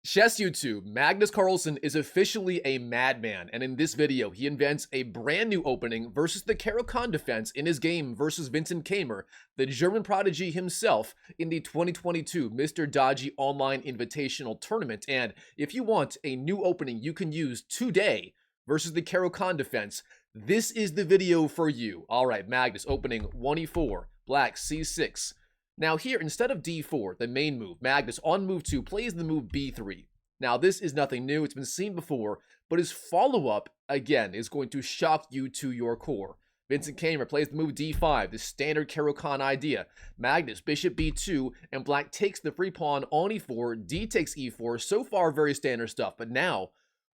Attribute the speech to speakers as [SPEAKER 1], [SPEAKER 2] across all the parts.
[SPEAKER 1] Chess YouTube, Magnus Carlsen is officially a madman, and in this video, he invents a brand new opening versus the Caro-Kann Defense in his game versus Vincent Keymer, the German prodigy himself, in the 2022 Mr. Dodgy Online Invitational Tournament. And if you want a new opening you can use today versus the Caro-Kann Defense, this is the video for you. Alright, Magnus opening 1e4, black c6. Now here, instead of d4, the main move, Magnus on move 2 plays the move b3. Now this is nothing new, it's been seen before, but his follow-up, again, is going to shock you to your core. Vincent Keymer plays the move d5, the standard Caro-Kann idea. Magnus, bishop b2, and black takes the free pawn on e4, d takes e4, so far very standard stuff. But now,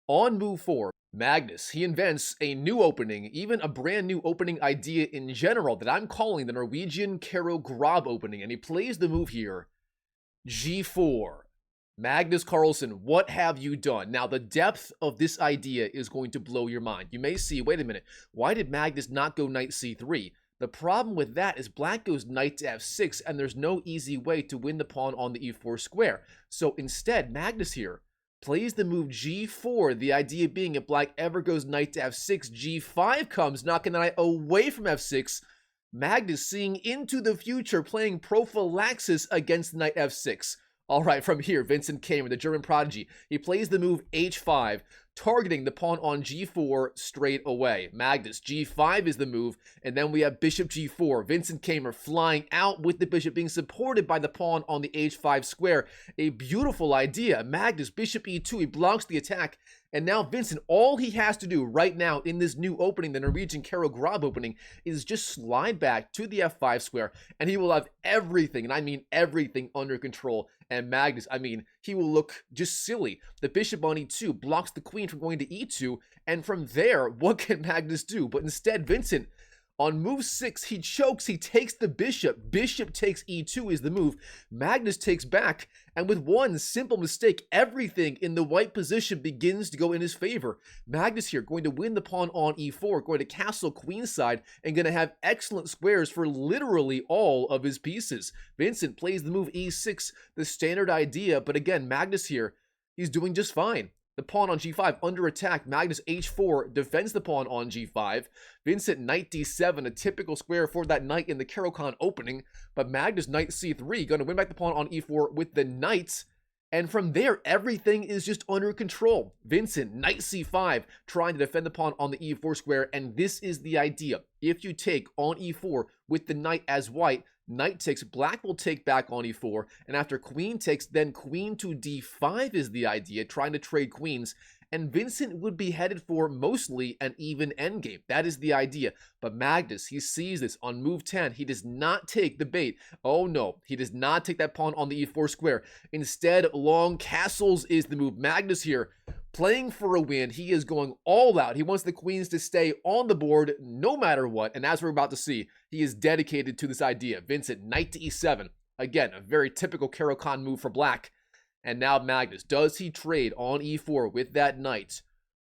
[SPEAKER 1] on move 4, Magnus, he invents a new opening, even a brand new opening idea in general that I'm calling the Norwegian Caro-Grobb Opening, and he plays the move here, g4. Magnus Carlsen, what have you done? Now, the depth of this idea is going to blow your mind. You may see, wait a minute, why did Magnus not go knight c3? The problem with that is black goes knight to f6, and there's no easy way to win the pawn on the e4 square. So instead, Magnus here plays the move g4, the idea being if black ever goes knight to f6, g5 comes, knocking the knight away from f6. Magnus seeing into the future, playing prophylaxis against knight f6. Alright, from here, Vincent Keymer, the German prodigy, he plays the move h5, targeting the pawn on g4 straight away. Magnus, g5 is the move, and then we have bishop g4. Vincent Keymer flying out with the bishop being supported by the pawn on the h5 square. A beautiful idea. Magnus, bishop e2, he blocks the attack, and now Vincent, all he has to do right now in this new opening, the Norwegian Caro-Grobb Opening, is just slide back to the f5 square, and he will have everything, and I mean everything, under control. And Magnus, I mean, he will look just silly. The bishop on e2 blocks the queen from going to e2, and from there, what can Magnus do? But instead, Vincent, on move 6, he chokes, he takes the bishop. Bishop takes e2 is the move. Magnus takes back, and with one simple mistake, everything in the white position begins to go in his favor. Magnus here going to win the pawn on e4, going to castle queenside, and going to have excellent squares for literally all of his pieces. Vincent plays the move e6, the standard idea, but again, Magnus here, he's doing just fine. The pawn on g5 under attack. Magnus h4 defends the pawn on g5. Vincent knight d7, a typical square for that knight in the Caro-Kann opening. But Magnus knight c3, going to win back the pawn on e4 with the knight. And from there, everything is just under control. Vincent, knight c5, trying to defend the pawn on the e4 square. And this is the idea. If you take on e4 with the knight as white, knight takes, black will take back on e4, and after queen takes, then queen to d5 is the idea, trying to trade queens, and Vincent would be headed for mostly an even endgame. That is the idea. But Magnus, he sees this on move 10. He does not take the bait. Oh no, he does not take that pawn on the e4 square. Instead, long castles is the move. Magnus here, playing for a win. He is going all out. He wants the queens to stay on the board no matter what. And as we're about to see, he is dedicated to this idea. Vincent, knight to e7. Again, a very typical Caro-Kann move for black. And now Magnus, does he trade on e4 with that knight?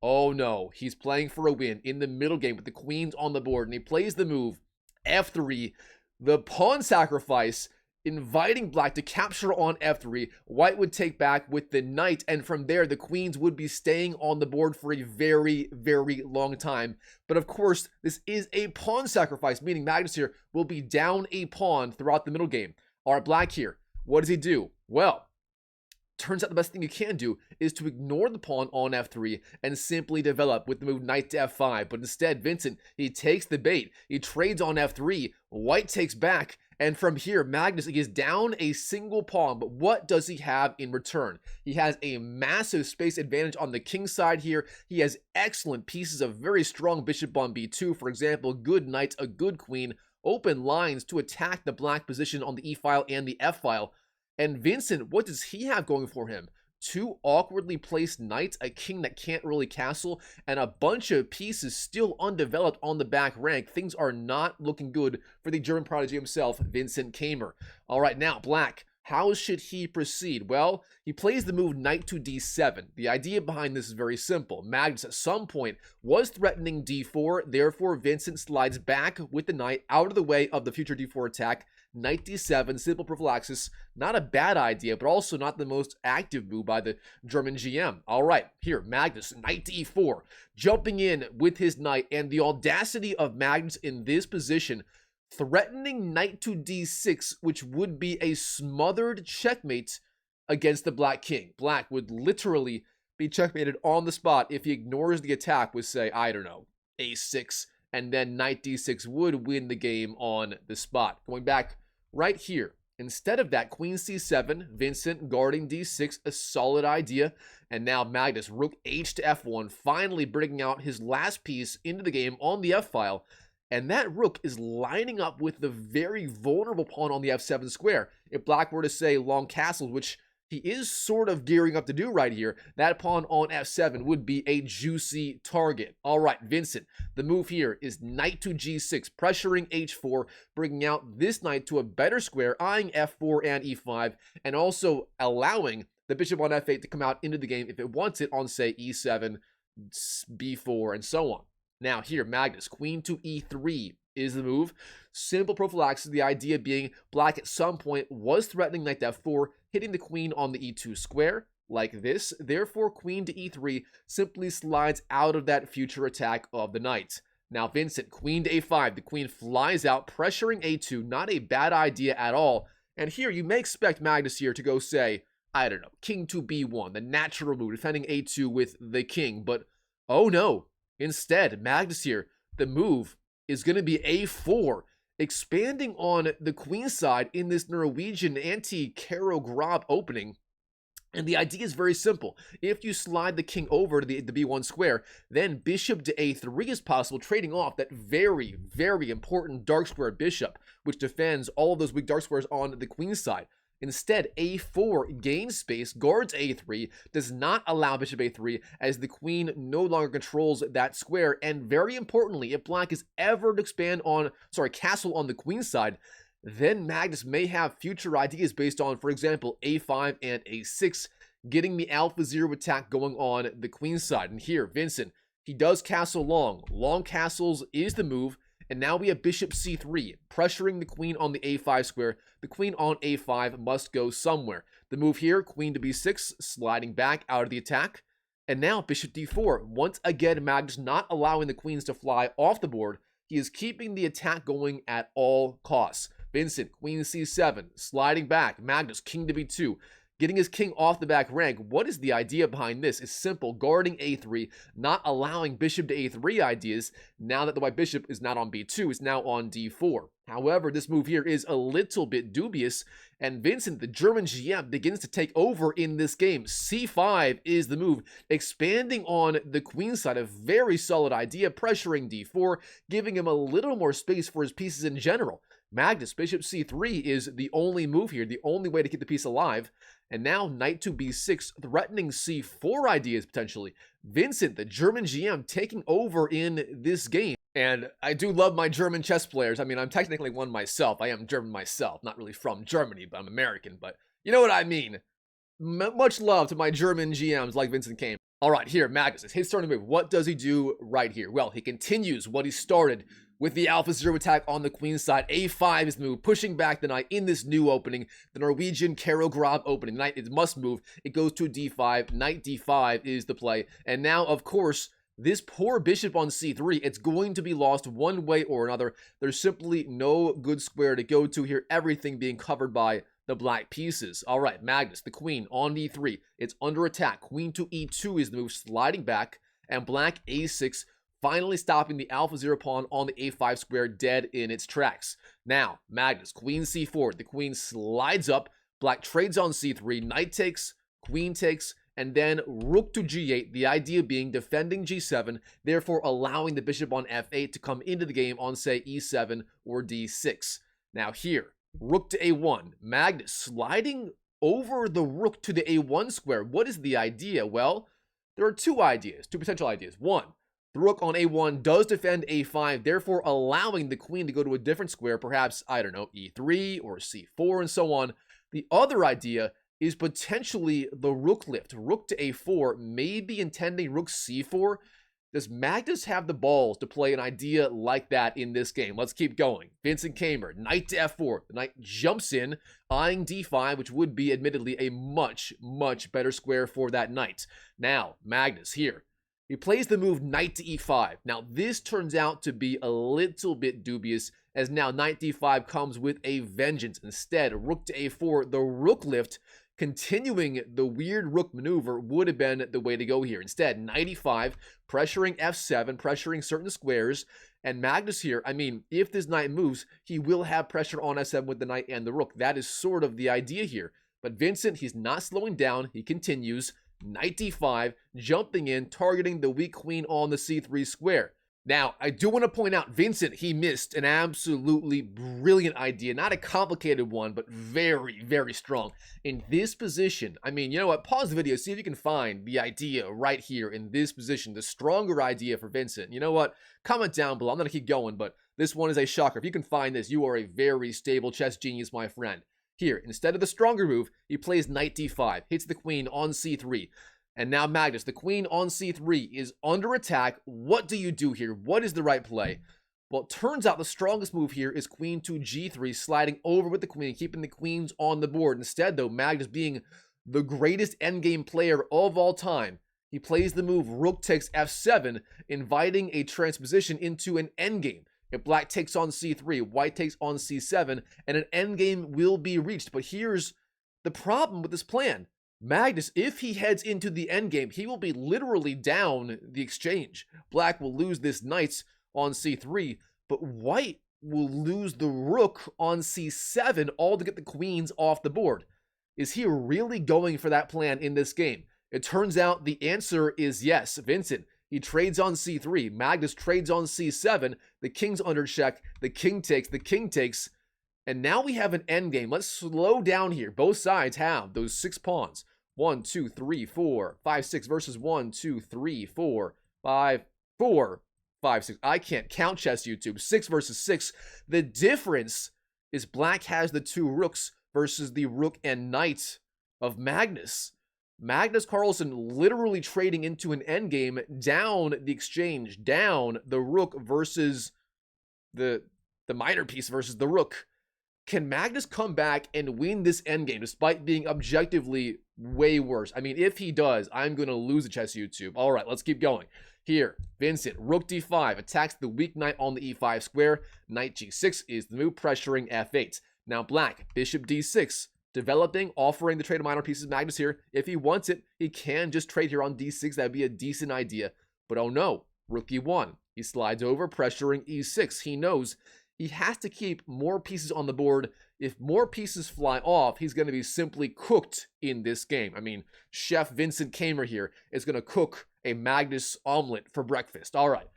[SPEAKER 1] Oh no, he's playing for a win in the middle game with the queens on the board. And he plays the move f3, the pawn sacrifice, inviting black to capture on f3. White would take back with the knight, and from there the queens would be staying on the board for a very, very long time. But of course, this is a pawn sacrifice, meaning Magnus here will be down a pawn throughout the middle game. All right, black here, what does he do? Well, turns out the best thing you can do is to ignore the pawn on f3 and simply develop with the move knight to f5. But instead, Vincent, he takes the bait. He trades on f3. White takes back. And from here, Magnus is down a single pawn. But what does he have in return? He has a massive space advantage on the king side here. He has excellent pieces of very strong bishop on b2. For example, good knight, a good queen, open lines to attack the black position on the e file and the f file. And Vincent, what does he have going for him? Two awkwardly placed knights, a king that can't really castle, and a bunch of pieces still undeveloped on the back rank. Things are not looking good for the German prodigy himself, Vincent Keymer. All right, now, black, how should he proceed? Well, he plays the move knight to d7. The idea behind this is very simple. Magnus at some point was threatening d4, therefore Vincent slides back with the knight out of the way of the future d4 attack. knight d7, simple prophylaxis. Not a bad idea, but also not the most active move by the German GM. All right, here, Magnus, knight d4, jumping in with his knight, and the audacity of Magnus in this position, threatening knight to d6, which would be a smothered checkmate against the Black King. Black would literally be checkmated on the spot if he ignores the attack with, say, I don't know, a6, and then knight d6 would win the game on the spot. Going back right here, instead of that, queen c7, Vincent guarding d6, a solid idea, and now Magnus, rook h to f1, finally bringing out his last piece into the game on the f-file, and that rook is lining up with the very vulnerable pawn on the f7 square. If Black were to say long castles, which he is sort of gearing up to do right here, that pawn on f7 would be a juicy target. All right, Vincent, the move here is knight to g6, pressuring h4, bringing out this knight to a better square, eyeing f4 and e5, and also allowing the bishop on f8 to come out into the game if it wants it on, say, e7, b4, and so on. Now here, Magnus, queen to e3 is the move. Simple prophylaxis, the idea being Black at some point was threatening knight to f4, hitting the queen on the e2 square, like this. Therefore, queen to e3 simply slides out of that future attack of the knight. Now, Vincent, queen to a5, the queen flies out, pressuring a2, not a bad idea at all. And here, you may expect Magnus here to go, say, I don't know, king to b1, the natural move, defending a2 with the king, but oh no. Instead, Magnus here, the move is going to be a4, expanding on the queen side in this Norwegian anti-Caro-Grobb opening. And the idea is very simple. If you slide the king over to the b1 square, then bishop to a3 is possible, trading off that very, very important dark square bishop, which defends all of those weak dark squares on the queen side. Instead, a4 gains space, guards a3, does not allow bishop a3, as the queen no longer controls that square, and very importantly, if Black is ever to expand on, castle on the queen side, then Magnus may have future ideas based on, for example, a5 and a6, getting the alpha zero attack going on the queen side. And here, Vincent, he does castle long. Long castles is the move. And now we have bishop c3, pressuring the queen on the a5 square. The queen on a5 must go somewhere. The move here, queen to b6, sliding back out of the attack. And now bishop d4. Once again, Magnus not allowing the queens to fly off the board. He is keeping the attack going at all costs. Vincent, queen c7, sliding back. Magnus, king to b2. Getting his king off the back rank. What is the idea behind this? It's simple, guarding a3, not allowing bishop to a3 ideas. Now that the white bishop is not on b2, it's now on d4. However, this move here is a little bit dubious, and Vincent, the German GM, begins to take over in this game. c5 is the move, expanding on the queen side, a very solid idea, pressuring d4, giving him a little more space for his pieces in general. Magnus, bishop c3 is the only move here, the only way to keep the piece alive. And now knight to b6, threatening c4 ideas potentially. Vincent, the German GM, taking over in this game. And I do love my German chess players. I mean, I'm technically one myself. I am German myself. Not really from Germany, but I'm American. But you know what I mean. Much love to my German GMs like Vincent Keymer. All right, here, Magnus, it's his turn to move. What does he do right here? Well, he continues what he started with the alpha zero attack on the queen side. a5 is the move, pushing back the knight in this new opening, the Norwegian Caro-Grobb Opening. The knight, it must move. It goes to d5. Knight d5 is the play. And now, of course, this poor bishop on c3, it's going to be lost one way or another. There's simply no good square to go to here, everything being covered by the black pieces. All right, Magnus, the queen on e3. It's under attack. Queen to e2 is the move, sliding back, and Black a6, finally stopping the alpha zero pawn on the a5 square dead in its tracks. Now, Magnus, queen c4. The queen slides up. Black trades on c3. Knight takes, queen takes, and then rook to g8. The idea being defending g7, therefore allowing the bishop on f8 to come into the game on, say, e7 or d6. Now here, rook to a1. Magnus sliding over the rook to the a1 square. What is the idea? Well, there are two potential ideas. One, the rook on a1 does defend a5, therefore allowing the queen to go to a different square, perhaps, I don't know, e3 or c4 and so on. The other idea is potentially the rook lift. Rook to a4, maybe intending rook c4, Does Magnus have the balls to play an idea like that in this game? Let's keep going. Vincent Keymer, knight to f4. The knight jumps in, eyeing d5, which would be admittedly a much, much better square for that knight. Now, Magnus here. He plays the move knight to e5. Now, this turns out to be a little bit dubious, as now knight d5 comes with a vengeance. Instead, rook to a4, the rook lift, continuing the weird rook maneuver, would have been the way to go here. Instead, knight e5, pressuring f7, pressuring certain squares, and Magnus here, I mean, if this knight moves, he will have pressure on f7 with the knight and the rook. That is sort of the idea here. But Vincent, he's not slowing down. He continues. Knight d5, jumping in, targeting the weak queen on the c3 square. Now, I do want to point out, Vincent, he missed an absolutely brilliant idea. Not a complicated one, but very, very strong. In this position, I mean, you know what? Pause the video, see if you can find the idea right here in this position, the stronger idea for Vincent. You know what? Comment down below. I'm going to keep going, but this one is a shocker. If you can find this, you are a very stable chess genius, my friend. Here, instead of the stronger move, he plays knight d5, hits the queen on c3. And now Magnus, the queen on c3 is under attack. What do you do here? What is the right play? Well, it turns out the strongest move here is queen to g3, sliding over with the queen, keeping the queens on the board. Instead, though, Magnus being the greatest endgame player of all time, he plays the move rook takes f7, inviting a transposition into an endgame. If black takes on c3, white takes on c7, and an endgame will be reached. But here's the problem with this plan. Magnus, if he heads into the endgame, he will be literally down the exchange. Black will lose this knight on c3, but white will lose the rook on c7, all to get the queens off the board. Is he really going for that plan in this game? It turns out the answer is yes. Vincent, he trades on c3. Magnus trades on c7. The king's under check. The king takes. And now we have an endgame. Let's slow down here. Both sides have those 6 pawns. 1, 2, 3, 4, 5, 6 versus 1, 2, 3, 4, 5, 4, 5, 6. I can't count chess YouTube. 6 versus 6. The difference is black has the 2 rooks versus the rook and knight of Magnus. Magnus Carlsen literally trading into an endgame, down the exchange, down the rook versus the minor piece versus the rook. Can Magnus come back and win this endgame despite being objectively way worse? I mean, if he does, I'm going to lose the chess YouTube. All right, let's keep going. Here, Vincent, rook d5, attacks the weak knight on the e5 square. Knight g6 is the move, pressuring f8. Now black, bishop d6. Developing, offering the trade of minor pieces. Magnus here, if he wants it, he can just trade here on d6. That'd be a decent idea. But oh no, rook e1. He slides over, pressuring e6. He knows he has to keep more pieces on the board. If more pieces fly off, he's going to be simply cooked in this game. I mean, Chef Vincent Keymer here is going to cook a Magnus omelet for breakfast. All right,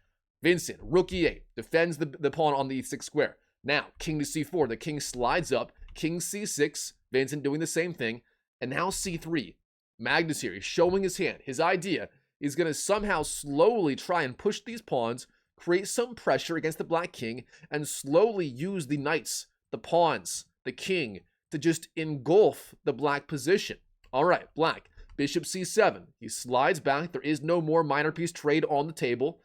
[SPEAKER 1] Vincent, rook e8, defends the pawn on the e6 square. Now, king to c4. The king slides up. King c6. Vincent doing the same thing. And now c3. Magnus here, he's showing his hand. His idea is going to somehow slowly try and push these pawns, create some pressure against the black king, and slowly use the knights, the pawns, the king, to just engulf the black position. All right, black, bishop c7. He slides back. There is no more minor piece trade on the table.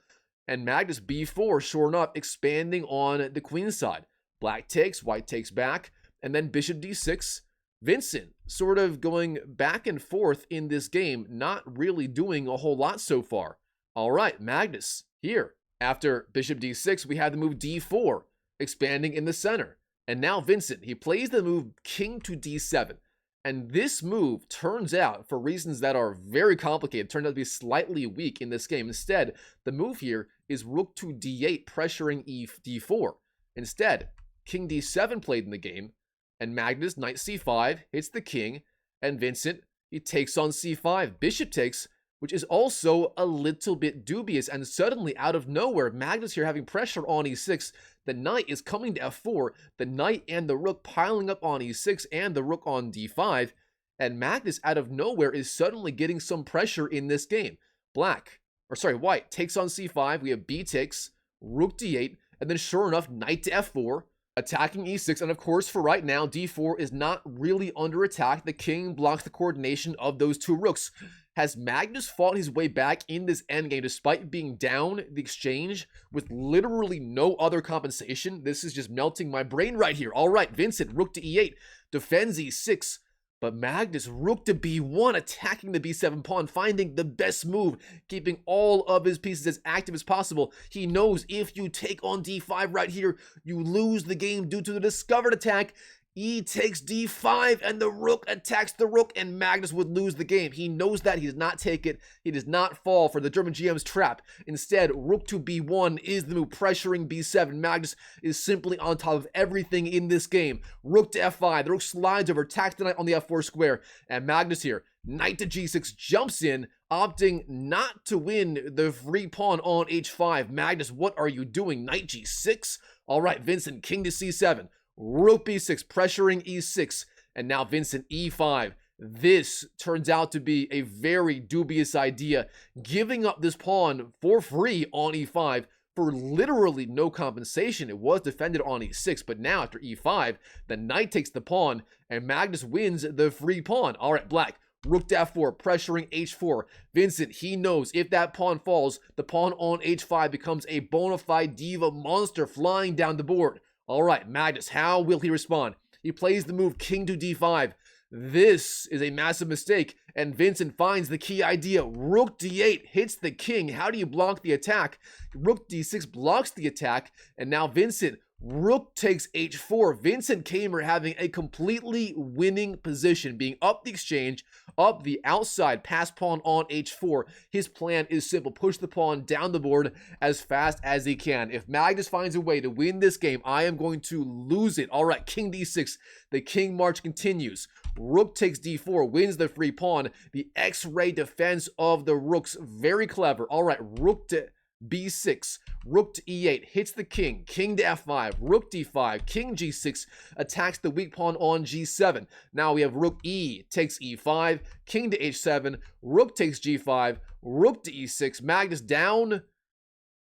[SPEAKER 1] And Magnus b4, sure enough, expanding on the queen side. Black takes, white takes back, and then bishop d6. Vincent sort of going back and forth in this game, not really doing a whole lot so far. All right, Magnus here. After bishop d6, we have the move d4, expanding in the center. And now Vincent, he plays the move king to d7. And this move turns out, for reasons that are very complicated, turned out to be slightly weak in this game. Instead, the move here is rook to d8, pressuring d4. Instead, king d7 played in the game. And Magnus, knight c5, hits the king, and Vincent, he takes on c5. Bishop takes, which is also a little bit dubious, and suddenly, out of nowhere, Magnus here having pressure on e6, the knight is coming to f4, the knight and the rook piling up on e6, and the rook on d5, and Magnus, out of nowhere, is suddenly getting some pressure in this game. White takes on c5, we have b takes, rook d8, and then sure enough, knight to f4, attacking e6, and of course, for right now, d4 is not really under attack. The king blocks the coordination of those 2 rooks. Has Magnus fought his way back in this endgame despite being down the exchange with literally no other compensation? This is just melting my brain right here. All right, Vincent, rook to e8, defends e6, but Magnus, rook to b1, attacking the b7 pawn, finding the best move, keeping all of his pieces as active as possible. He knows if you take on d5 right here, you lose the game due to the discovered attack. E takes d5, and the rook attacks the rook, and Magnus would lose the game. He knows that. He does not take it. He does not fall for the German GM's trap. Instead, rook to b1 is the move, pressuring b7. Magnus is simply on top of everything in this game. Rook to f5. The rook slides over, attacks the knight on the f4 square, and Magnus here, knight to g6, jumps in, opting not to win the free pawn on h5. Magnus, what are you doing? Knight g6? All right, Vincent, king to c7. Rook b6, pressuring e6, and now Vincent e5. This turns out to be a very dubious idea, giving up this pawn for free on e5 for literally no compensation. It was defended on e6, but now after e5, the knight takes the pawn, and Magnus wins the free pawn. All right, black. Rook to f4, pressuring h4. Vincent, he knows if that pawn falls, the pawn on h5 becomes a bona fide diva monster flying down the board. All right, Magnus, how will he respond? He plays the move king to d5. This is a massive mistake, and Vincent finds the key idea. Rook d8 hits the king. How do you block the attack? Rook d6 blocks the attack, and now Vincent, rook takes h4. Vincent Keymer having a completely winning position, being up the exchange, up the outside, pass pawn on h4. His plan is simple. Push the pawn down the board as fast as he can. If Magnus finds a way to win this game, I am going to lose it. All right, king d6. The king march continues. Rook takes d4, wins the free pawn. The X-ray defense of the rooks, very clever. All right, rook to b6, rook to e8, hits the king, king to f5, rook d5, king g6, attacks the weak pawn on g7. Now we have rook e takes e5, king to h7, rook takes g5, rook to e6. Magnus down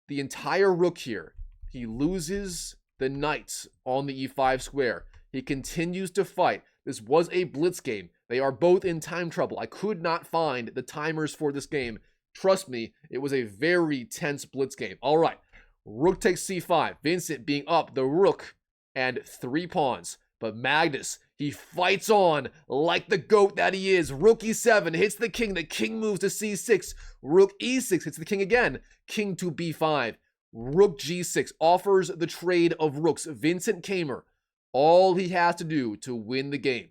[SPEAKER 1] the entire rook here. He loses the knight on the e5 square. He continues to fight. This was a blitz game. They are both in time trouble. I could not find the timers for this game. Trust me, it was a very tense blitz game. All right, rook takes c5. Vincent being up the rook and 3 pawns. But Magnus, he fights on like the goat that he is. Rook e7 hits the king. The king moves to c6. Rook e6 hits the king again. King to b5. Rook g6 offers the trade of rooks. Vincent Keymer, all he has to do to win the game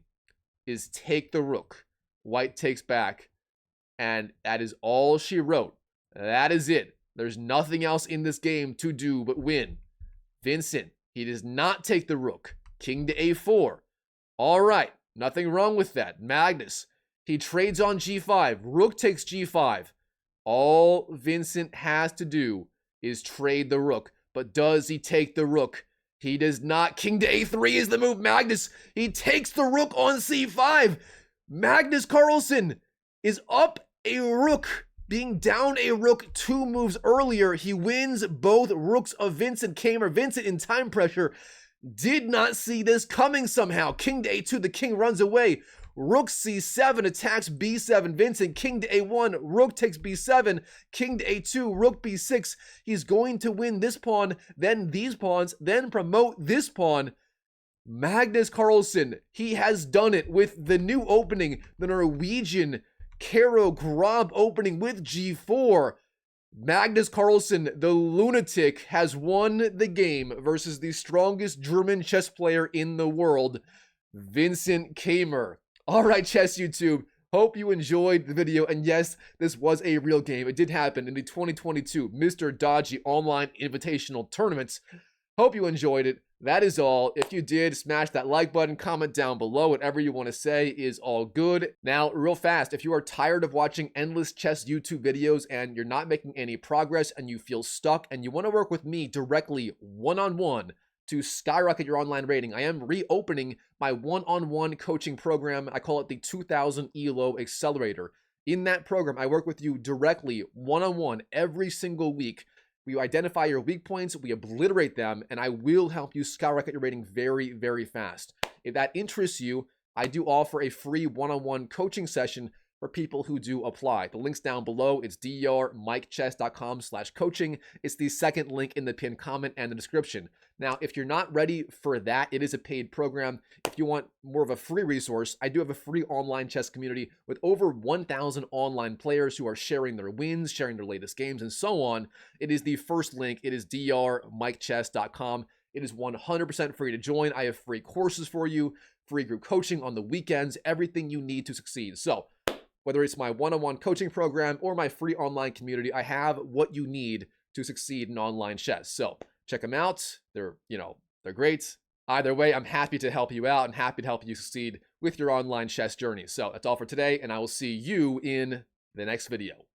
[SPEAKER 1] is take the rook. White takes back. And that is all she wrote. That is it. There's nothing else in this game to do but win. Vincent, he does not take the rook. King to a4. All right, nothing wrong with that. Magnus, he trades on g5. Rook takes g5. All Vincent has to do is trade the rook. But does he take the rook? He does not. King to a3 is the move. Magnus, he takes the rook on c5. Magnus Carlsen is up a rook, being down a rook 2 moves earlier. He wins both rooks of Vincent Keymer. Vincent, in time pressure, did not see this coming somehow. King to a2, the king runs away. Rook c7 attacks b7. Vincent, king to a1, rook takes b7, king to a2, rook b6. He's going to win this pawn, then these pawns, then promote this pawn. Magnus Carlsen, he has done it with the new opening, the Norwegian Caro-Grobb Opening with g4. Magnus Carlsen, the lunatic, has won the game versus the strongest German chess player in the world, Vincent Keymer. All right, Chess YouTube, hope you enjoyed the video. And yes, this was a real game. It did happen in the 2022 Mr. Dodgy Online Invitational Tournaments. Hope you enjoyed it. That is all. If you did, smash that like button, comment down below. Whatever you want to say is all good. Now, real fast, if you are tired of watching endless chess YouTube videos and you're not making any progress and you feel stuck and you want to work with me directly one-on-one to skyrocket your online rating, I am reopening my one-on-one coaching program. I call it the 2000 ELO Accelerator. In that program, I work with you directly one-on-one every single week. We identify your weak points, we obliterate them, and I will help you skyrocket your rating very, very fast. If that interests you, I do offer a free one-on-one coaching session for people who do apply. The link's down below. It's drmikechess.com/coaching. It's the second link in the pinned comment and the description. Now, if you're not ready for that, it is a paid program. If you want more of a free resource, I do have a free online chess community with over 1,000 online players who are sharing their wins, sharing their latest games, and so on. It is the first link. It is drmikechess.com. It is 100% free to join. I have free courses for you, free group coaching on the weekends, everything you need to succeed. So, whether it's my one-on-one coaching program or my free online community, I have what you need to succeed in online chess. So check them out. They're great. Either way, I'm happy to help you out and happy to help you succeed with your online chess journey. So that's all for today, and I will see you in the next video.